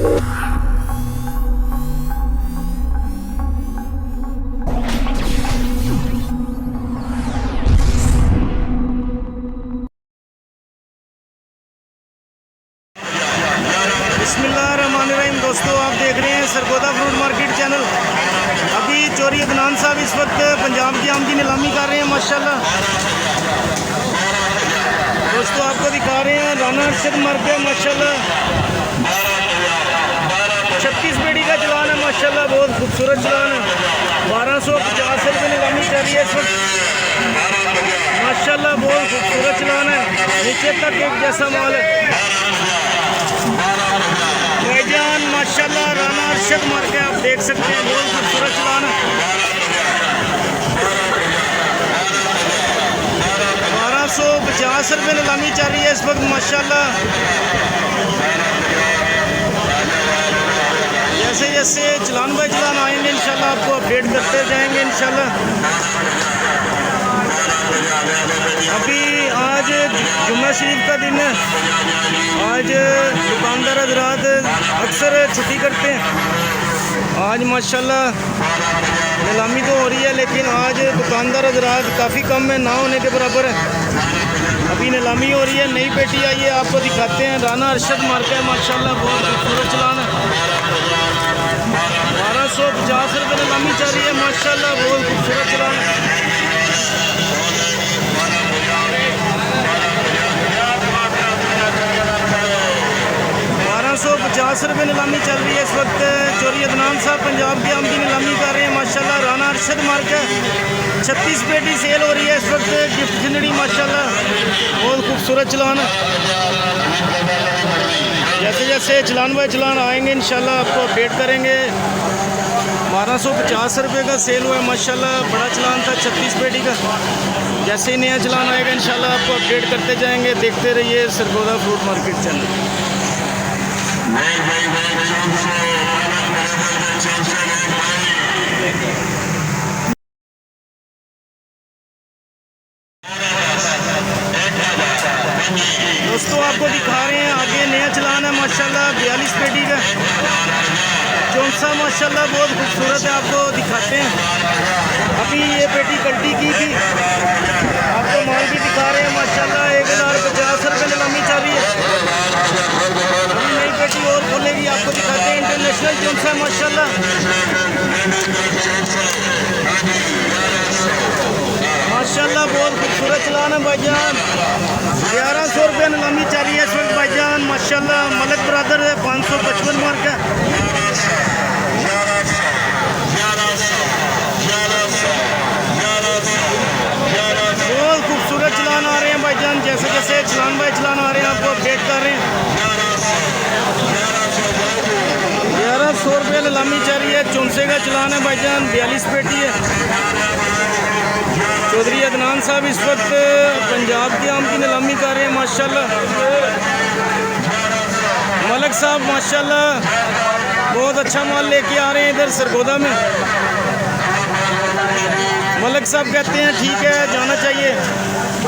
बिस्मिल्लाहिर्रहमानिर्रहीम। दोस्तों, आप देख रहे हैं सरगोदा फ्रूट मार्केट चैनल। अभी चौधरी अदनान साहब इस वक्त पंजाब की आम की नीलामी कर रहे हैं माशाल्लाह। दोस्तों, आपको दिखा रहे हैं राना अरशद मार्केट माशाल्लाह। 36 पेटी का चलान है माशाल्लाह, बहुत खूबसूरत चलान है। 1250 रुपये नीलामी चल रही है इस वक्त माशाल्लाह, बहुत खूबसूरत चलान है। नीचे तक एक जैसा माल है भाईजान माशाल्लाह। राना अरशद मार्केट आप देख सकते हैं, बहुत खूबसूरत चलान है। 1250 रुपये नीलामी चल रही है इस वक्त माशाल्लाह। जैसे जैसे चलान बाई चलान आएंगे इंशाल्लाह आपको अपडेट करते जाएंगे इंशाल्लाह। अभी आज जुम्मा शरीफ का दिन है, आज दुकानदार हज़रात अक्सर छुट्टी करते हैं। आज माशाल्लाह नीलामी तो हो रही है, लेकिन आज दुकानदार हज़रात काफ़ी कम है, ना होने के बराबर है। अभी नीलामी हो रही है, नई पेटी आई है, आपको दिखाते हैं। राना अरशद मार्केट माशाल्लाह, बहुत खूबसूरत चलान है। 1250 रुपये नीलामी चल रही है माशाल्लाह, बहुत खूबसूरत चलान है। 1250 रुपये नीलामी चल रही है इस वक्त। चौधरी अदनान साहब पंजाब की आम की नीलामी कर रहे हैं माशाल्लाह। राना अरशद मार्केट 36 पेटी सेल हो रही है इस वक्त। गिफ्ट जिंदड़ी माशाल्लाह, बहुत खूबसूरत चलान है। जैसे जैसे चलान बाय चलान आएंगे इंशाल्लाह आपको अपडेट करेंगे। 1250 रुपये का सेल हुआ है माशाल्लाह, बड़ा चलान था 36 पेटी का। जैसे ही नया चलान आएगा इंशाल्लाह आपको अपडेट करते जाएंगे। देखते रहिए सरगोदा फ्रूट मार्केट चैनल। दोस्तों, आपको दिखा रहे हैं आगे नया चलान है माशाल्लाह, 42 पेटी का चौंसा माशाल्लाह, बहुत खूबसूरत है, आपको दिखाते हैं। अभी ये पेटी कल्टी की थी, आपको माल भी दिखा रहे हैं माशाल्लाह। 1050 रुपये नीलामी चल रही है। अभी नई पेटी और खोलेगी, आपको दिखाते हैं। इंटरनेशनल चौंसा माशाल्लाह, माशाल्लाह बहुत खूबसूरत चलान है भाईजान। 1100 रुपये नीलामी चल रही है इस वक्त भाईजान माशाल्लाह। मलक ब्रदर है 555 मार्क है। बहुत खूबसूरत चलान आ रहे हैं भाईजान। जैसे जैसे चलान बाई चलान आ रहे हैं आपको अपडेट कर रहे हैं। 1100 रुपये नीलामी चल रही है। चौंसे का चलान है भाईजान, 42 पेटी है। चौधरी अदनान साहब इस वक्त पंजाब की आम की नीलामी कर रहे हैं माशाल्लाह। मलक साहब माशाल्लाह बहुत अच्छा माल लेके आ रहे हैं इधर सरगोदा में। मलक साहब कहते हैं ठीक है, जाना चाहिए।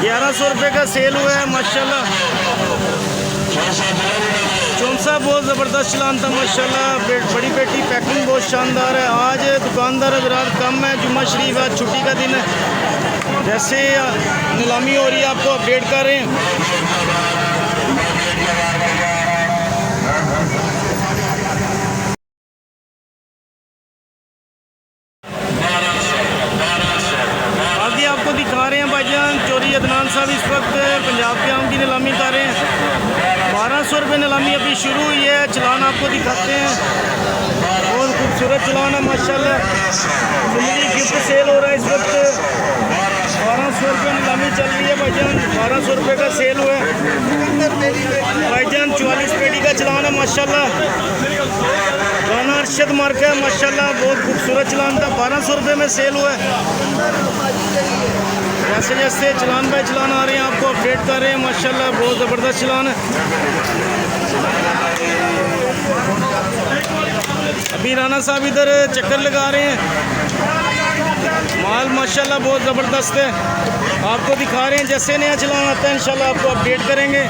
1100 रुपये का सेल हुआ है माशाल्लाह। चौंसा बहुत ज़बरदस्त चलान था माशाल्लाह। बड़ी पेटी पैकिंग बहुत शानदार है। आज दुकानदार हज़रात कम है, जुम्मा शरीफ आज छुट्टी का दिन है। जैसे नीलामी हो रही है आपको अपडेट कर रहे हैं। आगे आपको दिखा रहे हैं भाईजान, चौधरी अदनान साहब इस वक्त पंजाब के आम की नीलामी कर रहे हैं। 1200 रुपये नीलामी अभी शुरू हुई है। चलान आपको दिखाते हैं, बहुत खूबसूरत चलान है माशाल्लाह। जिंदगी गिफ्ट सेल हो रहा है इस वक्त। 1200 रुपये नीलामी चल रही है भाईजान। 1200 रुपये का सेल हुआ है भाईजान। 44 पेटी का चलान है माशाल्लाह। राना अरशद मार्केट माशाल्लाह, बहुत खूबसूरत चलान था। 1200 रुपये में सेल हुआ है। जैसे जैसे चलान बाय चलान आ रहे हैं आपको अपडेट कर रहे हैं माशाल्लाह, बहुत ज़बरदस्त चलान है। अभी राना साहब इधर चक्कर लगा रहे हैं। माल माशाल्लाह बहुत ज़बरदस्त है, आपको दिखा रहे हैं। जैसे नया चलान आता है इंशाल्लाह आपको अपडेट करेंगे।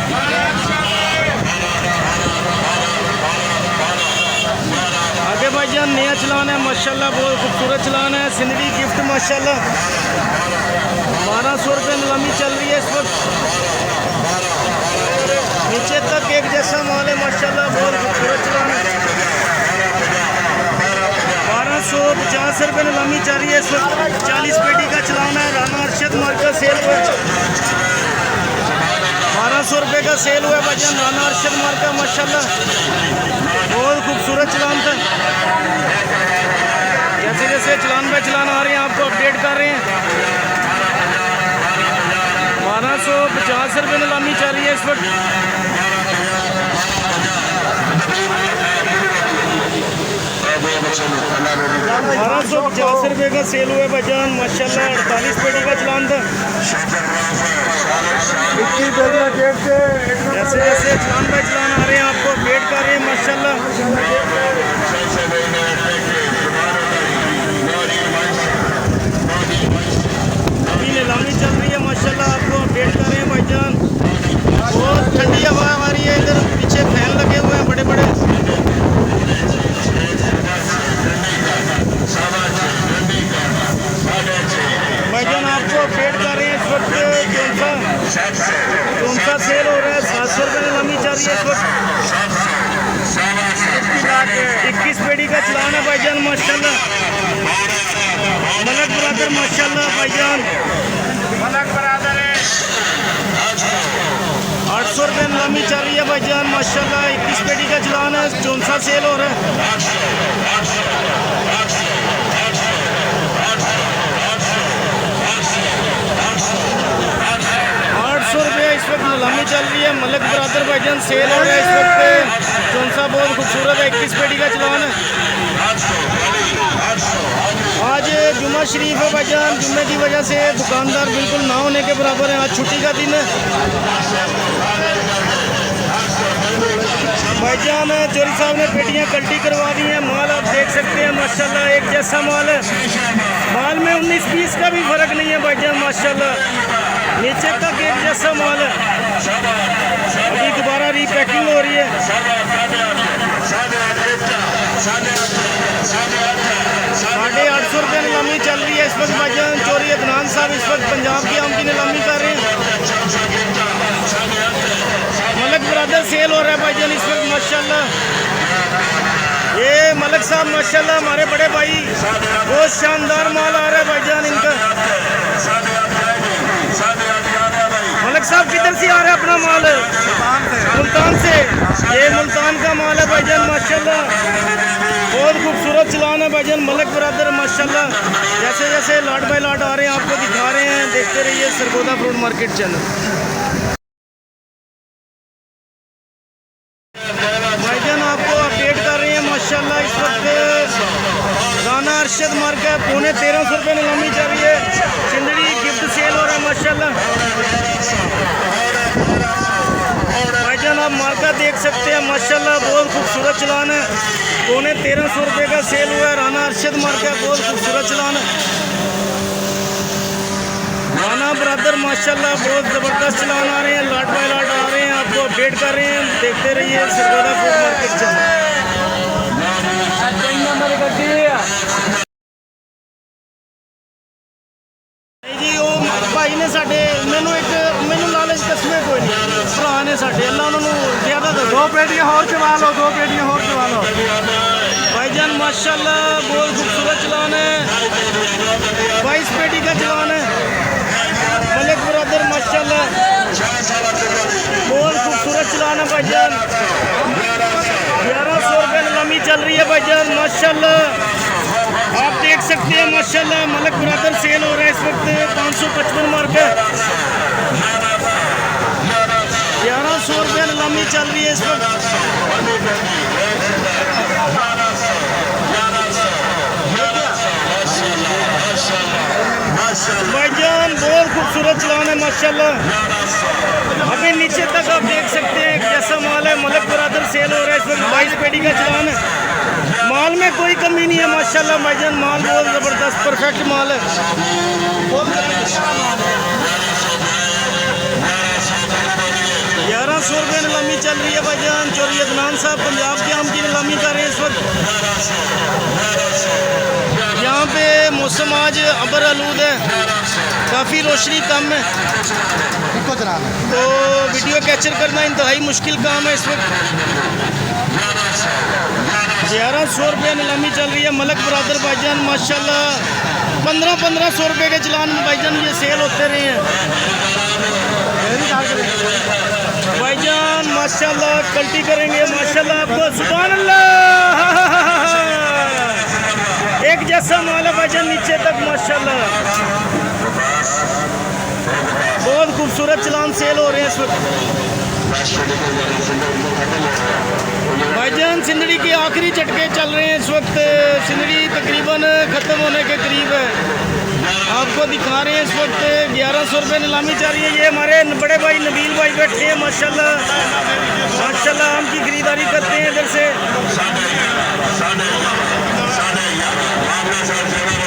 भाईजान नया चलान है माशाल्लाह, बहुत खूबसूरत चलान है। सिंदड़ी गिफ्ट माशाल्लाह 1200 रुपये नीलामी चल रही है इस वक्त। नीचे तक एक जैसा माल है माशाल्लाह, बहुत खूबसूरत चलान है। 1250 रुपये नीलामी चल रही है इस वक्त। 40 पेटी का चलान है। राना अरशद मार्का सेल हुआ 1200 रुपये का सेल हुआ भाईजान। राना अरशद मार्का माशाल्लाह, बहुत खूबसूरत चलान था। जैसे जैसे चलान पे चलान आ रहे हैं आपको अपडेट कर रहे हैं। 1250 रुपये नीलामी चल रही है इस वक्त। 1250 रुपये का सेल हुआ भाईजान माशाल्लाह। 48 पेटी का चलान था। जैसे जैसे चलान पे चलान आ रहे हैं आपको अपडेट कर रहे हैं माशाल्लाह। अभी नीलामी चल रही है माशाल्लाह, आपको अपडेट कर रहे हैं भाईजान। बहुत ठंडी हवा आ रही है, इधर पीछे फैन लगे हुए हैं बड़े बड़े। भाईजान आपको अपडेट कर रहे हैं इस वक्त कौन सा सेल हो रहा है। 700 रुपये नीलामी चल रही है इस वक्त। 21 पेटी का चलान है भाईजान माशाल्लाह। मलक बरादर माशाल्लाह भाईजान, मलक बरादर है। 800 रुपये नीलामी चल रही है भाईजान माशाल्लाह। 21 पेटी का चलान है। कौन सा सेल हो रहा है। 800 रुपये इस वक्त नीलामी चल रही है। मलक बरादर भाईजान सेल हो रहा है इस वक्त। कौन सा बहुत खूबसूरत है। 21 पेटी का चलान है। आज जुम्मा शरीफ है भाईजान, जुम्मे की वजह से दुकानदार बिल्कुल ना होने के बराबर है। आज छुट्टी का दिन है भाईजान। चोरी साहब ने पेटियां कल्टी करवा दी हैं। माल आप देख सकते हैं माशाल्लाह, एक जैसा माल है। माल में 19-20 का भी फर्क नहीं है भाईजान माशाल्लाह। नीचे तक एक जैसा माल है। अभी दोबारा रीपैकिंग हो रही है। 850 रुपये नीलामी चल रही है इस वक्त भाईजान। चोरी अदनान साहब इस वक्त पंजाब की आम की नीलामी कर रहे हैं। मलक बरादर सेल हो रहा है भाईजान इस वक्त माशाल्लाह। ये मलक साहब माशाल्लाह हमारे बड़े भाई, बहुत शानदार माल आ रहा है भाईजान इनका। मलक साहब किधर से आ रहा है अपना माल? मुल्तान से। ये मुल्तान का माल है भाईजान माशाल्लाह। बहुत खूबसूरत चलान है भाईजान मलक बरादर माशाल्लाह। जैसे जैसे लाट बाय लाट आ रहे हैं आपको दिखा रहे हैं, देखते रहिए सरगोदा फ्रूट मार्केट चैनल। भाईजान आपको अपडेट कर रहे हैं माशाल्लाह। इस वक्त राना अरशद मार्का 1350 रुपये नीलामी चल रही है। सिंदड़ी गिफ्ट सेल हो रहा है माशाल्लाह। भाईजान आप मार्का देख सकते हैं माशाल्लाह, बहुत खूबसूरत चलान है। 1350 रुपये का सेल हुआ है। राना अरशद मार्का बहुत खूबसूरत चलान है। राना बरादर माशाल्लाह बहुत ज़बरदस्त चलान आ रहे हैं। लाट बाय लाट आ रहे हैं, आपको अपडेट कर रहे हैं। देखते रहिए सरगोदा फ्रूट मार्केट चैनल। जी वो भाई ने साडे मैनू लालच कसमे कोई नहीं, भरा ने साडे अल्लाह उन्होंने ज़्यादा दो। 2 पेटियां और चला लो, 2 पेटियां और चला लो भाईजान माशाल्लाह। बहुत खूबसूरत चलान है। 22 पेटी का चलान है। मलक बरादर माशाल्लाह बहुत खूबसूरत चलान है भाईजान। 1100 रुपये नीलामी चल रही है भाईजान माशाल्लाह। आप देख सकते हैं माशाल्लाह मलक बरादर सेल हो रहा है इस वक्त। 555 मार्क है। 1100 रुपये नीलामी चल रही है इस वक्त। भाईजान बहुत खूबसूरत चलान है माशाल्लाह। अभी नीचे तक आप देख सकते हैं कैसा माल है। मलक बरादर सेल हो रहा है इस वक्त। 22 पेटी का चलान है। माल में कोई कमी नहीं है माशाल्लाह भाईजान। माल बहुत ज़बरदस्त परफेक्ट माल है। 1100 रुपये नीलामी चल रही है भाईजान। चोरी अदनान साहब पंजाब के आम की नीलामी कर रहे हैं इस वक्त। यहाँ पे मौसम आज अबर आलूद है, काफ़ी रोशनी कम है, तो वीडियो कैप्चर करना इंतहाई मुश्किल काम है इस वक्त। 1100 रुपये नीलामी चल रही है। मलक बरादर भाईजान माशाल्लाह 1500 रुपये के चलान में भाईजान ये सेल होते रहे हैं भाईजान माशाल्लाह। कल्टी करेंगे माशाल्लाह, आपको सुभान अल्लाह। एक जैसा माल है भाईजान नीचे तक माशाल्लाह। बहुत खूबसूरत चलान सेल हो रहे हैं इस वक्त भाईजान। सिंदड़ी के आखिरी झटके चल रहे हैं इस वक्त। सिंदड़ी तकरीबन ख़त्म होने के करीब है, आपको दिखा रहे हैं इस वक्त। 1100 रुपये नीलामी जा रही है। ये हमारे बड़े भाई नबील भाई बैठे हैं माशाल्लाह, माशाल्लाह आम की खरीदारी करते हैं इधर से।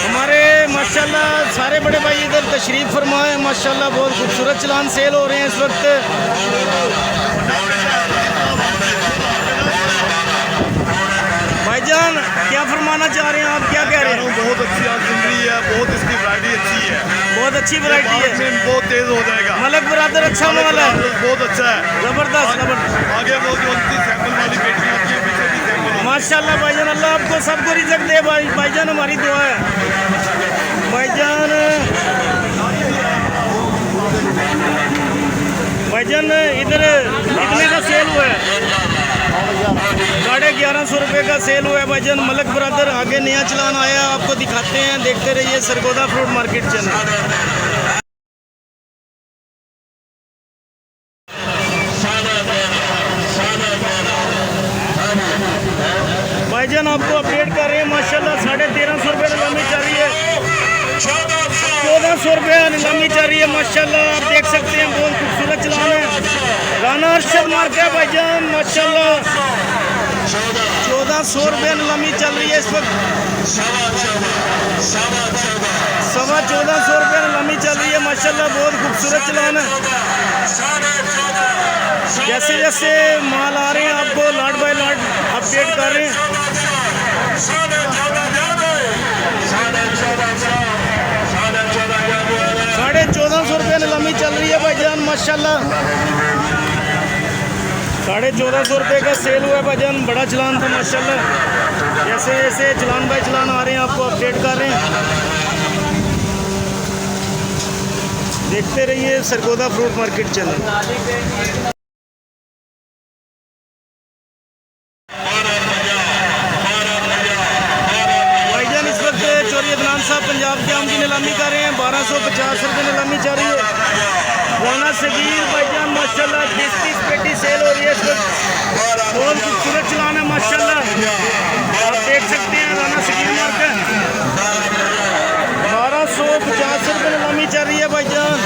हमारे माशाल्लाह सारे बड़े भाई इधर तशरीफ़ फरमाए माशाल्लाह। बहुत खूबसूरत चलान सेल हो रहे हैं इस वक्त भाईजान। क्या फरमाना चाह रहे हैं आप, क्या कह रहे हैं? बहुत अच्छी आज जिंदगी है, बहुत इसकी वैरायटी अच्छी है, बहुत अच्छी वैरायटी है, बहुत तेज हो जाएगा। मलक बरादर अच्छा माल है, बहुत अच्छा है, जबरदस्त जबरदस्त। आगे वो जो सैंपल वाली बेटी होती है, पीछे भी सैंपल माशाल्लाह भाईजान। अल्लाह आपको सबको रिज़्क दे भाईजान, हमारी दुआ है भाईजान। भाईजान इधर कितने का सेल हुआ है? 1150 रुपये का सेल हुआ है भाईजान। मलक ब्रदर आगे नया चलान आया, आपको दिखाते हैं, देखते रहिए सरगोदा फ्रूट मार्केट चैनल। भाईजान आपको अपडेट कर रहे हैं माशाल्लाह। 1350 रुपये नीलामी चल रही है, 1400 रुपये नीलामी चल रही है माशाल्लाह। आप देख सकते हैं बहुत खूबसूरत चलान है। राना अरशद मार्केट भाईजान माशाल्लाह 1400 रुपये नीलामी चल रही है इस वक्त। 1450 रुपये नीलामी चल रही है माशाल्लाह। बहुत खूबसूरत चलान है। जैसे जैसे माल आ रहे हैं आपको लॉट बाय लॉट अपडेट कर रहे हैं। 1450 रुपये नीलामी चल रही है भाईजान माशाल्लाह। 1450 रुपये का सेल हुआ है भाईजान। बड़ा चलान था माशाल्लाह। जैसे जैसे चलान बाय चलान आ रहे हैं आपको अपडेट कर रहे हैं। देखते रहिए सरगोदा फ्रूट मार्केट चैनल। साहब पंजाब के आम की नीलामी कर रहे हैं। 1250 रुपये नीलामी चल रही है। राना सगीर भाईजान माशाल्लाह 30 पेटी सेल हो रही है इस वक्त। बहुत खूबसूरत चलान है माशाल्लाह, आप देख सकते हैं राना सगीर मार्केट। 1250 रुपये नीलामी चल रही है भाईजान।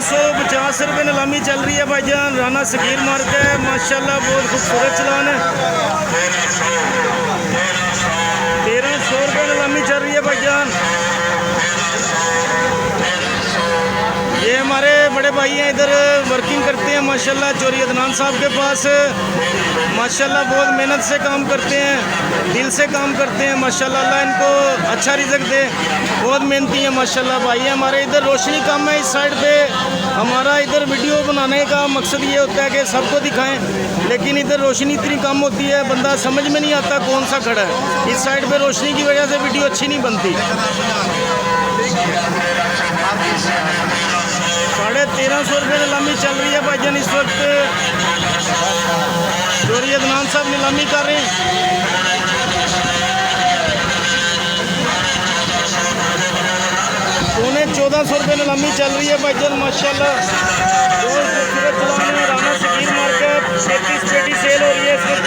₹50 नीलामी चल रही है भाईजान। राना सगीर मार्केट माशाल्लाह बहुत खूबसूरत चलान है। 1300 रुपये नीलामी चल रही है भाईजान। ये हमारे बड़े भाई हैं, इधर वर्किंग करते हैं माशाल्लाह। चोरी अदनान साहब के पास माशाल्लाह बहुत मेहनत से काम करते हैं, दिल से काम करते हैं माशाल्लाह। अल्लाह इनको अच्छा रिज़्क दे, बहुत मेहनती है माशाल्लाह भाई है हमारे। इधर रोशनी कम है इस साइड पे। हमारा इधर वीडियो बनाने का मकसद ये होता है कि सबको दिखाएं, लेकिन इधर रोशनी इतनी कम होती है बंदा समझ में नहीं आता कौन सा खड़ा है। इस साइड पे रोशनी की वजह से वीडियो अच्छी नहीं बनती। 1350 रुपये नीलामी चल रही है भाईजान इस वक्त। चोरी अदनान साहब नीलामी कर रहे हैं। पौने 1400 रुपये नीलामी चल रही है भाईजान माशाल्लाह। बहुत खूबसूरत चलान है। राना सगीर मार्केट 33 पेटी सेल हो रही है इस वक्त।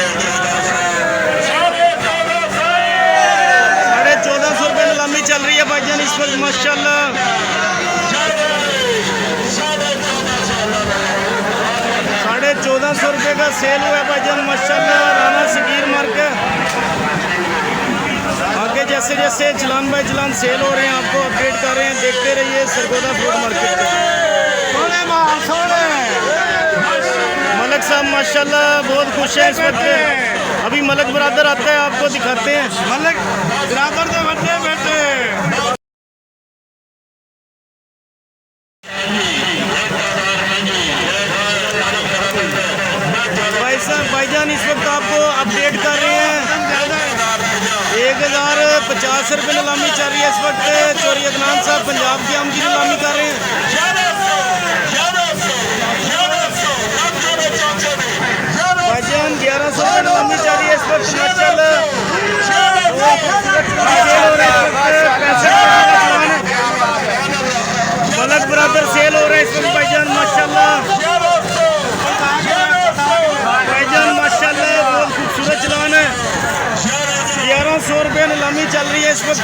1450 रुपये नीलामी चल रही है भाईजान इस वक्त माशाल्लाह। 1450 1400 रुपये का सेल हुआ है भाईजान माशाल्लाह राना शकीर मार्केट। आगे जैसे जैसे चलान बाय चलान सेल हो रहे हैं आपको अपडेट कर रहे हैं, देखते रहिए सरगोदा फ्रूट मार्केट। मलक साहब माशाल्लाह बहुत खुश है इस वक्त। अभी मलक बरादर आता है, आपको दिखाते हैं। मलक बरादर तो बैठे बैठे भाई साहब भाईजान इस वक्त आपको अपडेट कर रहे हैं। 1050 रुपये नीलामी चल रही है इस वक्त। चोरी अदनान साहब पंजाब के आम की नीलामी कर रहे हैं। भाईजान 1100 रुपये नीलामी चल रही है इस वक्त माशाल्लाह। मलक बराबर सेल हो रहा है इस वक्त भाईजान माशाल्लाह। भाईजान माशाल्लाह बहुत खूबसूरत चलान है। 1100 रुपये नीलामी चल रही है इस वक्त।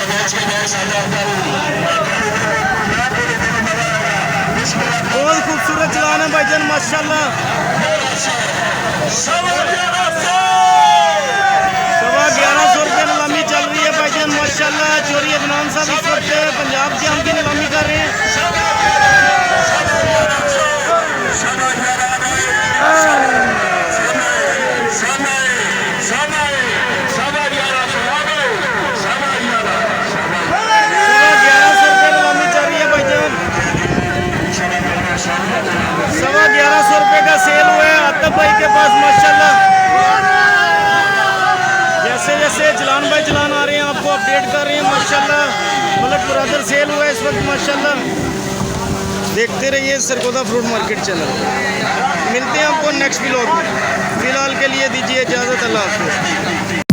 बहुत खूबसूरत चलान है भाईजान माशाल्लाह। 1150 रुपये नीलामी चल रही है भाईजान माशाल्लाह। चोरी अदनान साहब इस वक्त पंजाब के आम की नीलामी कर रहे हैं। सेल हुआ है आतब भाई के पास माशाल्लाह। जैसे जैसे चलान बाय चलान आ रहे हैं आपको अपडेट कर रहे हैं माशाल्लाह। मलक बरादर सेल हुआ है इस वक्त माशाल्लाह। देखते रहिए सरगोदा फ्रूट मार्केट चैनल। मिलते हैं आपको नेक्स्ट व्लॉग में। फिलहाल के लिए दीजिए इजाज़त, अल्लाह हाफ़िज़।